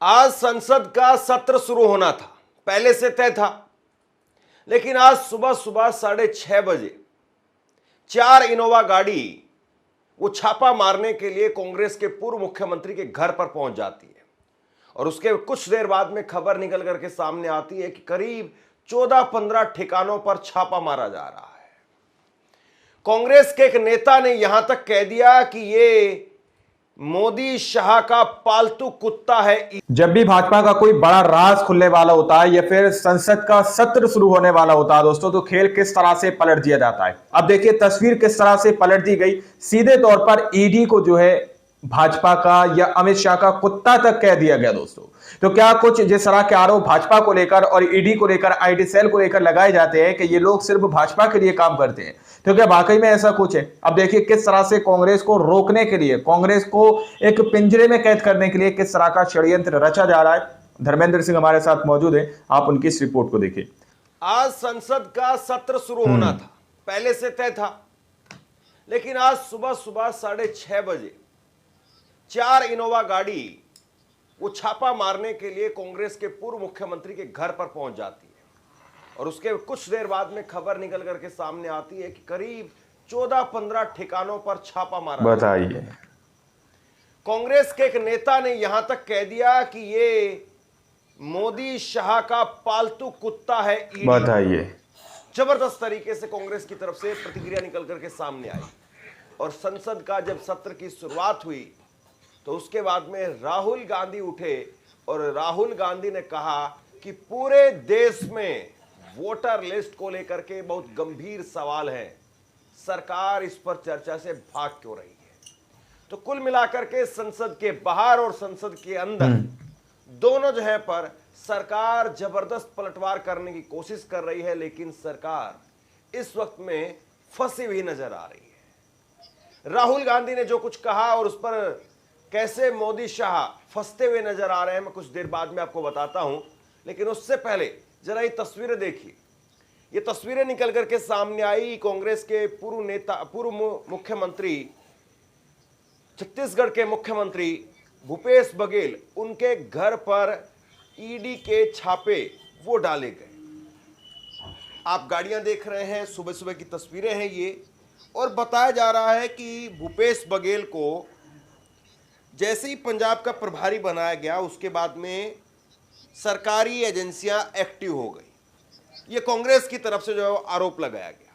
आज संसद का सत्र शुरू होना था, पहले से तय था, लेकिन आज सुबह सुबह 6:30 बजे 4 इनोवा गाड़ी वो छापा मारने के लिए कांग्रेस के पूर्व मुख्यमंत्री के घर पर पहुंच जाती है और उसके कुछ देर बाद में खबर निकल करके सामने आती है कि करीब 14-15 ठिकानों पर छापा मारा जा रहा है। कांग्रेस के एक नेता ने यहां तक कह दिया कि ये मोदी शाह का पालतू कुत्ता है। जब भी भाजपा का कोई बड़ा राज खुलने वाला होता है या फिर संसद का सत्र शुरू होने वाला होता है दोस्तों, तो खेल किस तरह से पलट दिया जाता है। अब देखिए तस्वीर किस तरह से पलट दी गई। सीधे तौर पर ईडी को जो है भाजपा का या अमित शाह का कुत्ता तक कह दिया गया दोस्तों। तो क्या कुछ जिस तरह के आरोप भाजपा को लेकर और ईडी को लेकर, आईटी सेल को लेकर लगाए जाते हैं कि ये लोग सिर्फ भाजपा के लिए काम करते हैं, तो क्या वाकई में ऐसा कुछ है। अब देखिए किस तरह से कांग्रेस को रोकने के लिए, कांग्रेस को एक पिंजरे में कैद करने के लिए किस तरह का षड्यंत्र रचा जा रहा है। धर्मेंद्र सिंह हमारे साथ मौजूद है, आप उनकी इस रिपोर्ट को देखिए। आज संसद का सत्र शुरू होना था, पहले से तय था, लेकिन आज सुबह सुबह 6:30 बजे 4 इनोवा गाड़ी वो छापा मारने के लिए कांग्रेस के पूर्व मुख्यमंत्री के घर पर पहुंच जाती है और उसके कुछ देर बाद में खबर निकल करके सामने आती है कि करीब 14-15 ठिकानों पर छापा मारा। बताइए, कांग्रेस के एक नेता ने यहां तक कह दिया कि ये मोदी शाह का पालतू कुत्ता है। बताइए, जबरदस्त तरीके से कांग्रेस की तरफ से प्रतिक्रिया निकल करके सामने आई और संसद का जब सत्र की शुरुआत हुई तो उसके बाद में राहुल गांधी उठे और राहुल गांधी ने कहा कि पूरे देश में वोटर लिस्ट को लेकर के बहुत गंभीर सवाल है, सरकार इस पर चर्चा से भाग क्यों रही है। तो कुल मिलाकर के संसद के बाहर और संसद के अंदर दोनों जगह पर सरकार जबरदस्त पलटवार करने की कोशिश कर रही है, लेकिन सरकार इस वक्त में फंसी हुई नजर आ रही है। राहुल गांधी ने जो कुछ कहा और उस पर कैसे मोदी शाह फंसते हुए नजर आ रहे हैं, मैं कुछ देर बाद में आपको बताता हूं, लेकिन उससे पहले जरा ये तस्वीरें देखिए। ये तस्वीरें निकल करके सामने आई कांग्रेस के पूर्व नेता, पूर्व मुख्यमंत्री, छत्तीसगढ़ के मुख्यमंत्री भूपेश बघेल, उनके घर पर ईडी के छापे वो डाले गए। आप गाड़ियां देख रहे हैं, सुबह सुबह की तस्वीरें हैं ये, और बताया जा रहा है कि भूपेश बघेल को जैसे ही पंजाब का प्रभारी बनाया गया उसके बाद में सरकारी एजेंसियां एक्टिव हो गई। ये कांग्रेस की तरफ से जो आरोप लगाया गया।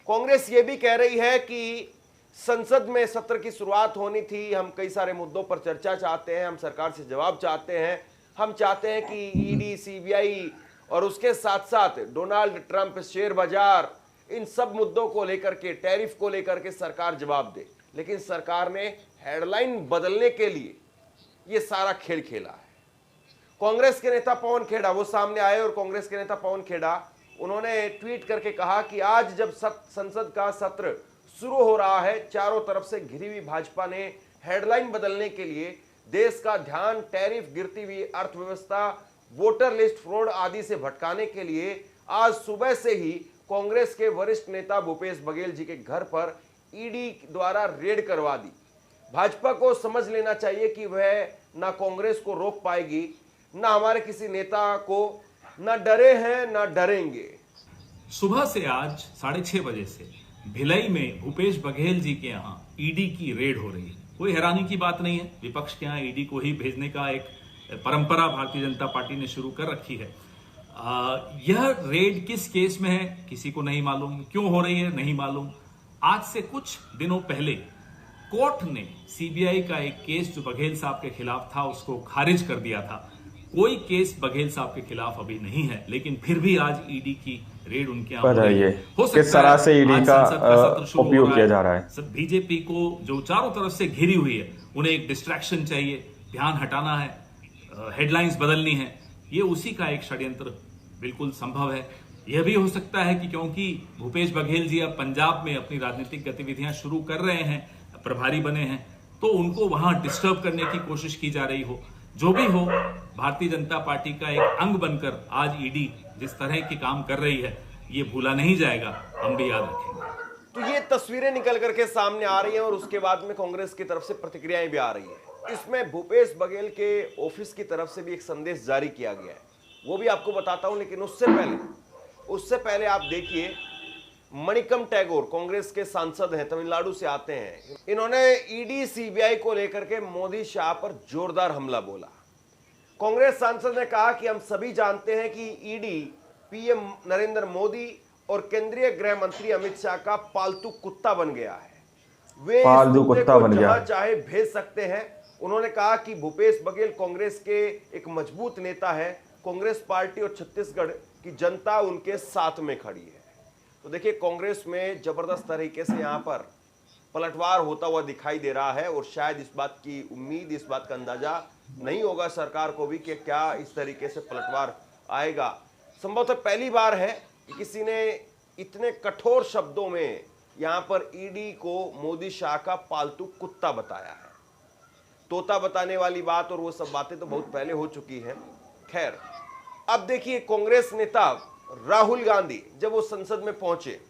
कांग्रेस ये भी कह रही है कि संसद में सत्र की शुरुआत होनी थी, हम कई सारे मुद्दों पर चर्चा चाहते हैं, हम सरकार से जवाब चाहते हैं, हम चाहते हैं कि ईडी, सीबीआई और उसके साथ साथ डोनाल्ड ट्रंप, शेयर बाजार, इन सब मुद्दों को लेकर के, टैरिफ को लेकर के सरकार जवाब दे। लेकिन सरकार ने हेडलाइन बदलने के लिए ये सारा खेल खेला है। कांग्रेस के नेता पवन खेड़ा वो सामने आए और कांग्रेस के नेता पवन खेड़ा उन्होंने ट्वीट करके कहा कि आज जब संसद का सत्र शुरू हो रहा है, चारों तरफ से घिरी हुई भाजपा ने हेडलाइन बदलने के लिए देश का ध्यान टैरिफ, गिरती हुई अर्थव्यवस्था, वोटर लिस्ट फ्रॉड आदि से भटकाने के लिए आज सुबह से ही कांग्रेस के वरिष्ठ नेता भूपेश बघेल जी के घर पर ईडी द्वारा रेड करवा दी। भाजपा को समझ लेना चाहिए कि वह ना कांग्रेस को रोक पाएगी, ना हमारे किसी नेता को, ना डरे हैं ना डरेंगे। सुबह से आज 6:30 बजे से भिलाई में भूपेश बघेल जी के यहाँ ईडी की रेड हो रही है। कोई हैरानी की बात नहीं है, विपक्ष के यहाँ ईडी को ही भेजने का एक परंपरा भारतीय जनता पार्टी ने शुरू कर रखी है। यह रेड किस केस में है किसी को नहीं मालूम, क्यों हो रही है नहीं मालूम। आज से कुछ दिनों पहले कोर्ट ने सीबीआई का एक केस जो बघेल साहब के खिलाफ था उसको खारिज कर दिया था। कोई केस बघेल साहब के खिलाफ अभी नहीं है, लेकिन फिर भी आज ईडी की रेड उनके यहाँ हो किस तरह से ईडी का उपयोग किया जा रहा है। बीजेपी को जो चारों तरफ से घिरी हुई है, उन्हें एक डिस्ट्रैक्शन चाहिए, ध्यान हटाना है, हेडलाइंस बदलनी है। ये उसी का एक षड्यंत्र बिल्कुल संभव है। यह भी हो सकता है कि क्योंकि भूपेश बघेल जी अब पंजाब में अपनी राजनीतिक गतिविधियां शुरू कर रहे हैं, प्रभारी बने हैं, तो उनको वहां डिस्टर्ब करने की कोशिश की जा रही हो। जो भी हो, भारतीय जनता पार्टी का एक अंग बनकर आज ईडी जिस तरह की काम कर रही है, ये भूला नहीं जाएगा, हम भी याद रखेंगे। तो ये तस्वीरें निकल करके सामने आ रही हैं और उसके बाद में कांग्रेस की तरफ से प्रतिक्रियाएं भी आ रही है। इसमें भूपेश बघेल के ऑफिस की तरफ से भी एक संदेश जारी किया गया है, वो भी आपको बताता हूं। लेकिन उससे पहले आप देखिए, मणिकम टैगोर कांग्रेस के सांसद हैं, तमिलनाडु से आते हैं। इन्होंने ईडी सीबीआई को लेकर के मोदी शाह पर जोरदार हमला बोला। कांग्रेस सांसद ने कहा कि हम सभी जानते हैं कि ईडी पीएम नरेंद्र मोदी और केंद्रीय गृह मंत्री अमित शाह का पालतू कुत्ता बन गया है, वे इस कुत्ते को जहां चाहे भेज सकते हैं। उन्होंने कहा कि भूपेश बघेल कांग्रेस के एक मजबूत नेता है, कांग्रेस पार्टी और छत्तीसगढ़ की जनता उनके साथ में खड़ी है। तो देखिए, कांग्रेस में जबरदस्त तरीके से यहां पर पलटवार होता हुआ दिखाई दे रहा है, और शायद इस बात की उम्मीद, इस बात का अंदाजा नहीं होगा सरकार को भी कि क्या इस तरीके से पलटवार आएगा। संभवतः पहली बार है कि किसी ने इतने कठोर शब्दों में यहां पर ईडी को मोदी शाह का पालतू कुत्ता बताया है। तोता बताने वाली बात और वो सब बातें तो बहुत पहले हो चुकी हैं। खैर, अब देखिए, कांग्रेस नेता राहुल गांधी जब वो संसद में पहुंचे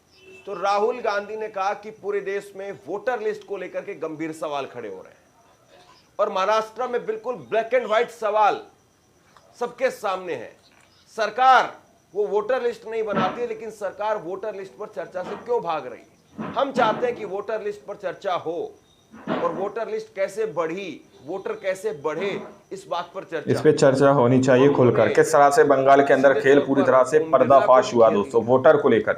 तो राहुल गांधी ने कहा कि पूरे देश में वोटर लिस्ट को लेकर के गंभीर सवाल खड़े हो रहे हैं, और महाराष्ट्र में बिल्कुल ब्लैक एंड व्हाइट सवाल सबके सामने है। सरकार वो वोटर लिस्ट नहीं बनाती है, लेकिन सरकार वोटर लिस्ट पर चर्चा से क्यों भाग रही है? हम चाहते हैं कि वोटर लिस्ट पर चर्चा हो, और वोटर लिस्ट कैसे बढ़ी, वोटर कैसे बढ़े, इस बात पर चर्चा, इस पे चर्चा होनी चाहिए खुलकर। किस तरह से बंगाल के अंदर खेल पूरी तरह से पर्दाफाश हुआ दोस्तों, वोटर को लेकर,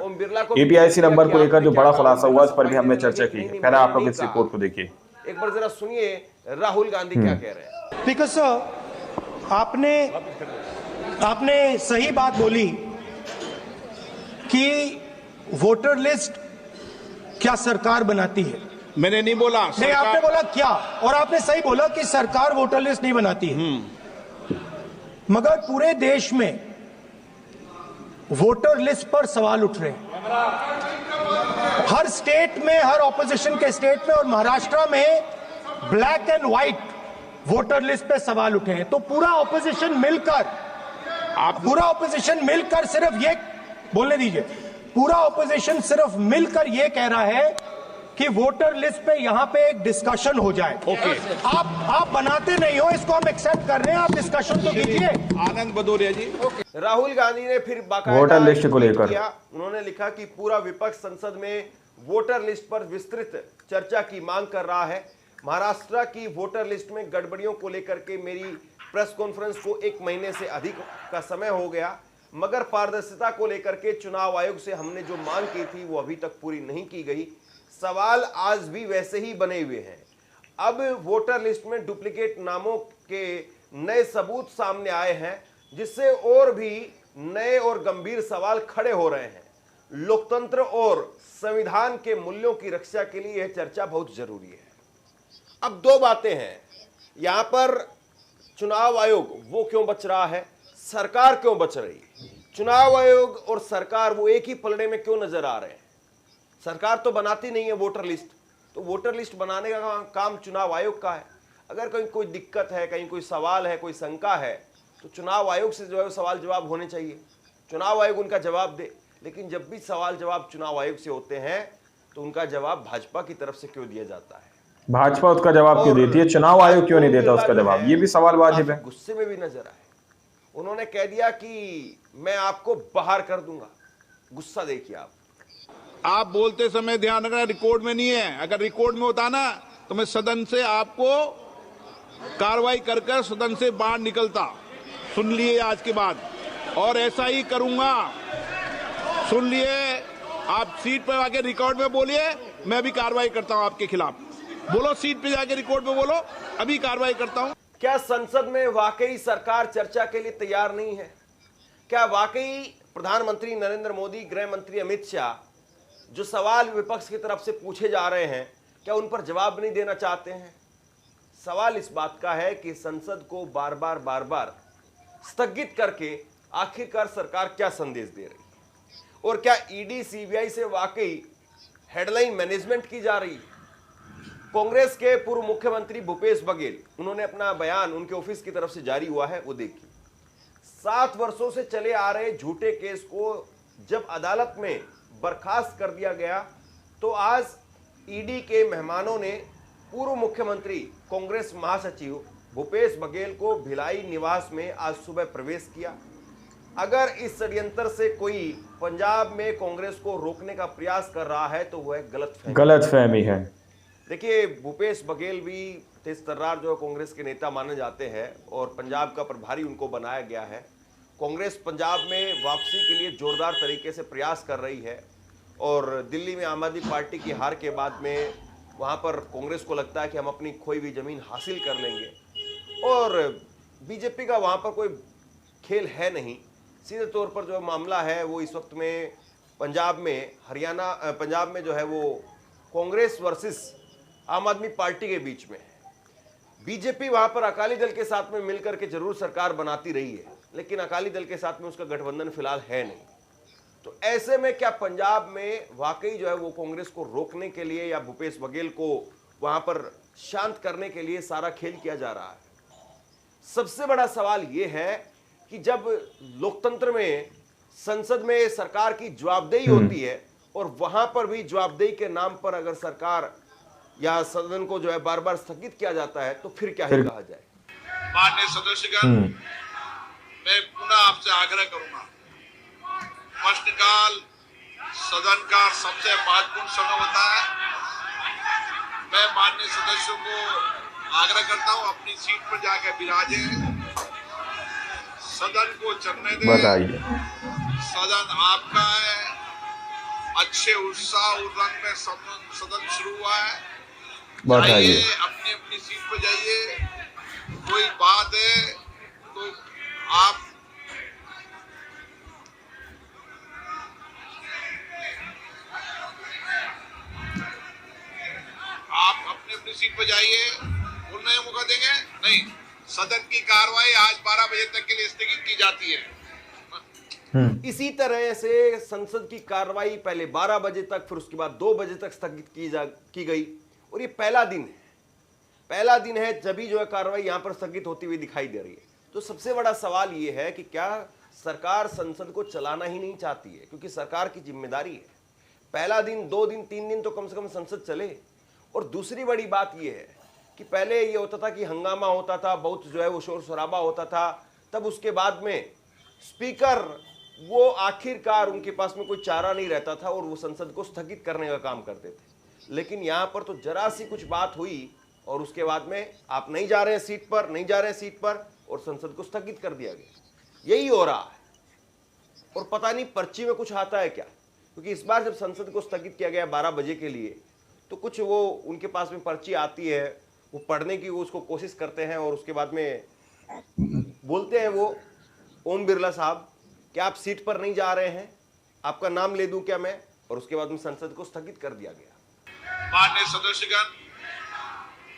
एपीआईसी नंबर को लेकर जो बड़ा खुलासा हुआ, इस पर भी हमने चर्चा की है। पहले आप लोग इस रिपोर्ट को देखिए, एक बार जरा सुनिए राहुल गांधी क्या कह रहे हैं। बिकॉज आपने सही बात बोली कि वोटर लिस्ट क्या सरकार बनाती है। मैंने नहीं बोला, नहीं, आपने बोला क्या, और आपने सही बोला कि सरकार वोटर लिस्ट नहीं बनाती है। मगर पूरे देश में वोटर लिस्ट पर सवाल उठ रहे हैं, हर स्टेट में, हर ऑपोजिशन के स्टेट में, और महाराष्ट्र में black and white voter list पे सवाल उठे हैं। तो पूरा ऑपोजिशन मिलकर सिर्फ ये बोलने दीजिए, पूरा ऑपोजिशन सिर्फ मिलकर ये कह रहा है कि वोटर लिस्ट पे यहां पे एक डिस्कशन हो जाए। ओके, आप बनाते नहीं हो, इसको हम एक्सेप्ट कर रहे हैं, आप डिस्कशन तो कीजिए। आनंद भदौरिया जी। राहुल गांधी ने फिर बाकायदा वोटर लिस्ट को लेकर किया। उन्होंने लिखा कि पूरा विपक्ष संसद में वोटर लिस्ट पर विस्तृत चर्चा की मांग कर रहा है। महाराष्ट्र की वोटर लिस्ट में गड़बड़ियों को लेकर के मेरी प्रेस कॉन्फ्रेंस को 1 महीने से अधिक का समय हो गया, मगर पारदर्शिता को लेकर के चुनाव आयोग से हमने जो मांग की थी वो अभी तक पूरी नहीं की गई। सवाल आज भी वैसे ही बने हुए हैं। अब वोटर लिस्ट में डुप्लीकेट नामों के नए सबूत सामने आए हैं, जिससे और भी नए और गंभीर सवाल खड़े हो रहे हैं। लोकतंत्र और संविधान के मूल्यों की रक्षा के लिए यह चर्चा बहुत जरूरी है। अब 2 बातें हैं यहां पर, चुनाव आयोग वो क्यों बच रहा है, सरकार क्यों बच रही है। चुनाव आयोग और सरकार वो एक ही पलड़े में क्यों नजर आ रहे हैं। सरकार तो बनाती नहीं है वोटर लिस्ट, तो वोटर लिस्ट बनाने का काम चुनाव आयोग का है। अगर कहीं कोई दिक्कत है, कहीं कोई सवाल है, कोई शंका है, तो चुनाव आयोग से जो है सवाल जवाब होने चाहिए, चुनाव आयोग उनका जवाब दे। लेकिन जब भी सवाल जवाब चुनाव आयोग से होते हैं तो उनका जवाब भाजपा की तरफ से क्यों दिया जाता है, भाजपा उसका जवाब क्यों देती है, चुनाव आयोग क्यों नहीं देता उसका जवाब, ये भी सवाल वाजिब है। गुस्से में भी नजर आए, उन्होंने कह दिया कि मैं आपको बाहर कर दूंगा। गुस्सा देखिए आप बोलते समय ध्यान रखना, रिकॉर्ड में नहीं है। अगर रिकॉर्ड में होता ना तो मैं सदन से आपको कार्रवाई कर कर सदन से बाहर निकलता। सुन लिए आज के बाद, और ऐसा ही करूंगा। सुन लिए, आप सीट पर आके रिकॉर्ड में बोलिए, मैं भी कार्रवाई करता हूं आपके खिलाफ। बोलो, सीट पे जाके रिकॉर्ड में बोलो, अभी कार्रवाई करता हूं। क्या संसद में वाकई सरकार चर्चा के लिए तैयार नहीं है? क्या वाकई प्रधानमंत्री नरेंद्र मोदी, गृह मंत्री अमित शाह जो सवाल विपक्ष की तरफ से पूछे जा रहे हैं, क्या उन पर जवाब नहीं देना चाहते हैं? सवाल इस बात का है कि संसद को बार बार स्थगित करके आखिरकार सरकार क्या संदेश दे रही है, और क्या ईडी सीबीआई से वाकई हेडलाइन मैनेजमेंट की जा रही है? कांग्रेस के पूर्व मुख्यमंत्री भूपेश बघेल, उन्होंने अपना बयान उनके ऑफिस की तरफ से जारी हुआ है, वो देखिए। 7 वर्षों से चले आ रहे झूठे केस को जब अदालत में बर्खास्त कर दिया गया, तो आज ईडी के मेहमानों ने पूर्व मुख्यमंत्री कांग्रेस महासचिव भूपेश बघेल को भिलाई निवास में आज सुबह प्रवेश किया। अगर इस षड्यंत्र से कोई पंजाब में कांग्रेस को रोकने का प्रयास कर रहा है तो वह गलतफहमी है। देखिए, भूपेश बघेल भी तेज तर्रार जो कांग्रेस के नेता माने जाते हैं और पंजाब का प्रभारी उनको बनाया गया है। कांग्रेस पंजाब में वापसी के लिए जोरदार तरीके से प्रयास कर रही है और दिल्ली में आम आदमी पार्टी की हार के बाद में वहां पर कांग्रेस को लगता है कि हम अपनी खोई हुई जमीन हासिल कर लेंगे और बीजेपी का वहां पर कोई खेल है नहीं। सीधे तौर पर जो मामला है वो इस वक्त में पंजाब में जो है वो कांग्रेस वर्सेस आम आदमी पार्टी के बीच में है। बीजेपी वहां पर अकाली दल के साथ में मिलकर के जरूर सरकार बनाती रही है, लेकिन अकाली दल के साथ में उसका गठबंधन फिलहाल है नहीं। तो ऐसे में क्या पंजाब में वाकई जो है वो कांग्रेस को रोकने के लिए या भूपेश बघेल को वहां पर शांत करने के लिए सारा खेल किया जा रहा है? सबसे बड़ा सवाल यह है कि जब लोकतंत्र में संसद में सरकार की जवाबदेही होती है और वहां पर भी जवाबदेही के नाम पर अगर सरकार या सदन को जो है बार बार स्थगित किया जाता है तो फिर क्या ही कहा जाए। माननीय सदस्यगण, मैं पुनः आपसे आग्रह करूंगा, प्रश्नकाल सदन का सबसे महत्वपूर्ण समय होता है। मैं माननीय सदस्यों को आग्रह करता हूं अपनी सीट पर जाकर विराजे, सदन को चलने दें। बताइए, सदन आपका है, अच्छे उत्साह और रंग में सदन शुरू हुआ है। बताइए, अपनी अपनी सीट पर जाइए। कोई बात है तो आप अपनी अपनी सीट पर जाइए। बोलने का मौका देंगे नहीं। सदन की कार्रवाई आज 12 बजे तक के लिए स्थगित की जाती है। इसी तरह से संसद की कार्रवाई पहले 12 बजे तक, फिर उसके बाद 2 बजे तक स्थगित की गई और ये पहला दिन है जब भी जो है कार्रवाई यहां पर स्थगित होती हुई दिखाई दे रही है। तो सबसे बड़ा सवाल ये है कि क्या सरकार संसद को चलाना ही नहीं चाहती है, क्योंकि सरकार की जिम्मेदारी है पहला दिन, 2 दिन, 3 दिन तो कम से कम संसद चले। और दूसरी बड़ी बात यह है कि पहले ये होता था कि हंगामा होता था, बहुत जो है वो शोर शराबा होता था, तब उसके बाद में स्पीकर वो आखिरकार उनके पास में कोई चारा नहीं रहता था और वो संसद को स्थगित करने का काम करते थे। लेकिन यहां पर तो जरा सी कुछ बात हुई और उसके बाद में आप नहीं जा रहे हैं सीट पर और संसद को स्थगित कर दिया गया। यही हो रहा है और पता नहीं पर्ची में कुछ आता है क्या, क्योंकि इस बार जब संसद को स्थगित किया गया 12 बजे के लिए तो कुछ वो उनके पास में पर्ची आती है, वो पढ़ने की वो उसको कोशिश करते हैं और उसके बाद में बोलते हैं वो, ओम बिरला साहब क्या आप सीट पर नहीं जा रहे हैं, आपका नाम ले दूं क्या मैं, और उसके बाद में संसद को स्थगित कर दिया गया। माननीय सदस्यगण,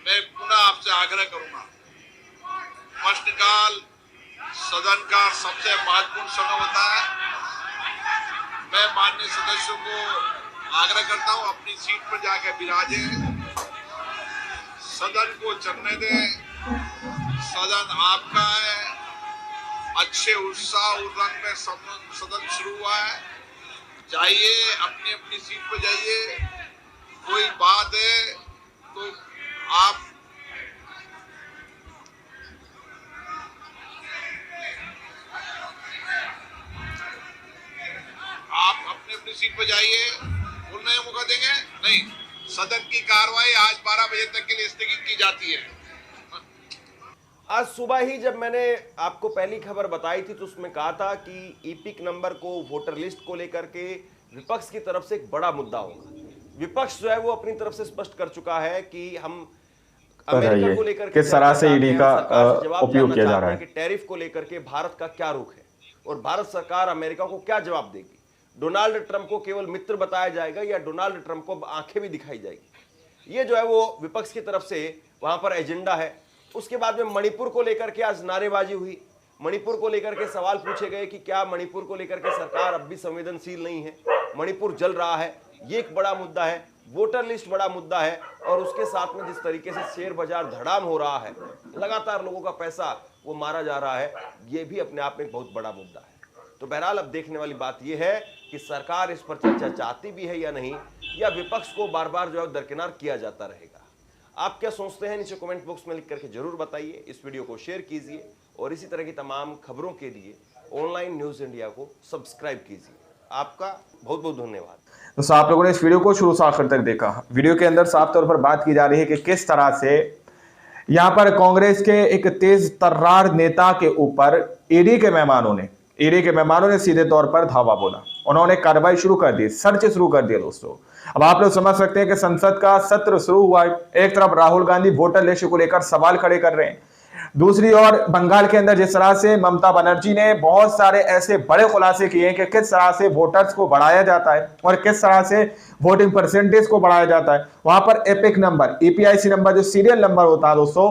मैं पुनः आपसे आग्रह करूंगा, प्रश्नकाल सदन का सबसे महत्वपूर्ण समय होता है। मैं माननीय सदस्यों को आग्रह करता हूं अपनी सीट पर जाकर विराजे, सदन को चलने दें। सदन आपका है, अच्छे उत्साह और रंग में सदन शुरू हुआ है। जाइए, अपनी अपनी सीट पर जाइए। कोई बात है तो आप अपनी अपनी सीट पर जाइए। बोलने का मौका देंगे नहीं। सदन की कार्रवाई आज 12 बजे तक के लिए स्थगित की जाती है। आज सुबह ही जब मैंने आपको पहली खबर बताई थी तो उसमें कहा था कि ईपिक नंबर को, वोटर लिस्ट को लेकर के विपक्ष की तरफ से एक बड़ा मुद्दा होगा। विपक्ष जो है वो अपनी तरफ से स्पष्ट कर चुका है कि हम अमेरिका को लेकर किस तरह से ईडी का उपयोग किया जा रहा है, कि टैरिफ को लेकर के भारत का क्या रुख है और भारत सरकार अमेरिका को क्या जवाब देगी। डोनाल्ड ट्रंप को केवल मित्र बताया जाएगा या डोनाल्ड ट्रंप को आंखें भी दिखाई जाएगी, ये जो है वो विपक्ष की तरफ से वहां पर एजेंडा है। उसके बाद में मणिपुर को लेकर के आज नारेबाजी हुई, मणिपुर को लेकर के सवाल पूछे गए कि क्या मणिपुर को लेकर के सरकार अब भी संवेदनशील नहीं है, मणिपुर जल रहा है, ये एक बड़ा मुद्दा है। वोटर लिस्ट बड़ा मुद्दा है और उसके साथ में जिस तरीके से शेयर बाजार धड़ाम हो रहा है, लगातार लोगों का पैसा वो मारा जा रहा है, ये भी अपने आप में एक बहुत बड़ा मुद्दा है। तो बहरहाल अब देखने वाली बात यह है कि सरकार इस पर चर्चा चाहती भी है या नहीं, या विपक्ष को बार बार जो है दरकिनार किया जाता रहेगा। आप क्या सोचते हैं नीचे कमेंट बॉक्स में लिख करके जरूर बताइए। इस वीडियो को शेयर कीजिए और इसी तरह की तमाम खबरों के लिए ऑनलाइन न्यूज इंडिया को सब्सक्राइब कीजिए। आपका बहुत बहुत धन्यवाद। तो आप लोगों ने इस वीडियो को शुरू से आखिर तक देखा। वीडियो के अंदर साफ तौर पर बात की जा रही है कि किस तरह से यहां पर कांग्रेस के एक तेज तर्रार नेता के ऊपर ईडी के मेहमानों ने सीधे तौर पर धावा बोला। उन्होंने कार्रवाई शुरू कर दी, सर्च शुरू कर दिया। दोस्तों अब आप लोग समझ सकते हैं कि संसद का सत्र शुरू हुआ है। एक तरफ राहुल गांधी वोटर लिस्ट को लेकर सवाल खड़े कर रहे हैं, दूसरी ओर बंगाल के अंदर जिस तरह से ममता बनर्जी ने बहुत सारे ऐसे बड़े खुलासे किए हैं कि किस तरह से वोटर्स को बढ़ाया जाता है और किस तरह से वोटिंग परसेंटेज को बढ़ाया जाता है। वहां पर एपिक नंबर, ईपीआईसी नंबर, जो सीरियल नंबर होता है दोस्तों,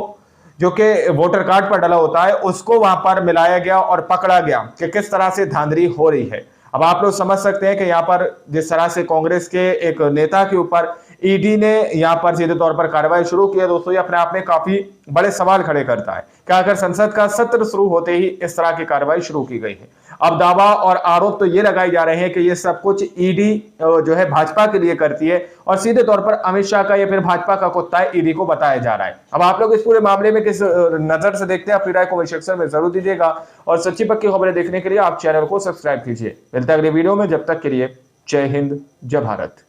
जो कि वोटर कार्ड पर डला होता है, उसको वहां पर मिलाया गया और पकड़ा गया कि किस तरह से धांधली हो रही है। अब आप लोग समझ सकते हैं कि यहाँ पर जिस तरह से कांग्रेस के एक नेता के ऊपर ईडी ने यहाँ पर सीधे तौर पर कार्रवाई शुरू की है दोस्तों, ये अपने आप में काफी बड़े सवाल खड़े करता है कि अगर संसद का सत्र शुरू होते ही इस तरह की कार्रवाई शुरू की गई है। अब दावा और आरोप तो ये लगाए जा रहे हैं कि ये सब कुछ ईडी जो है भाजपा के लिए करती है और सीधे तौर पर अमित शाह का या फिर भाजपा का कुत्ता है ईडी को बताया जा रहा है। अब आप लोग इस पूरे मामले में किस नजर से देखते हैं, अपनी राय कमेंट सेक्शन में जरूर दीजिएगा और सच्ची पक्की खबरें देखने के लिए आप चैनल को सब्सक्राइब कीजिए। मिलते हैं अगले वीडियो में, जब तक के लिए जय हिंद, जय भारत।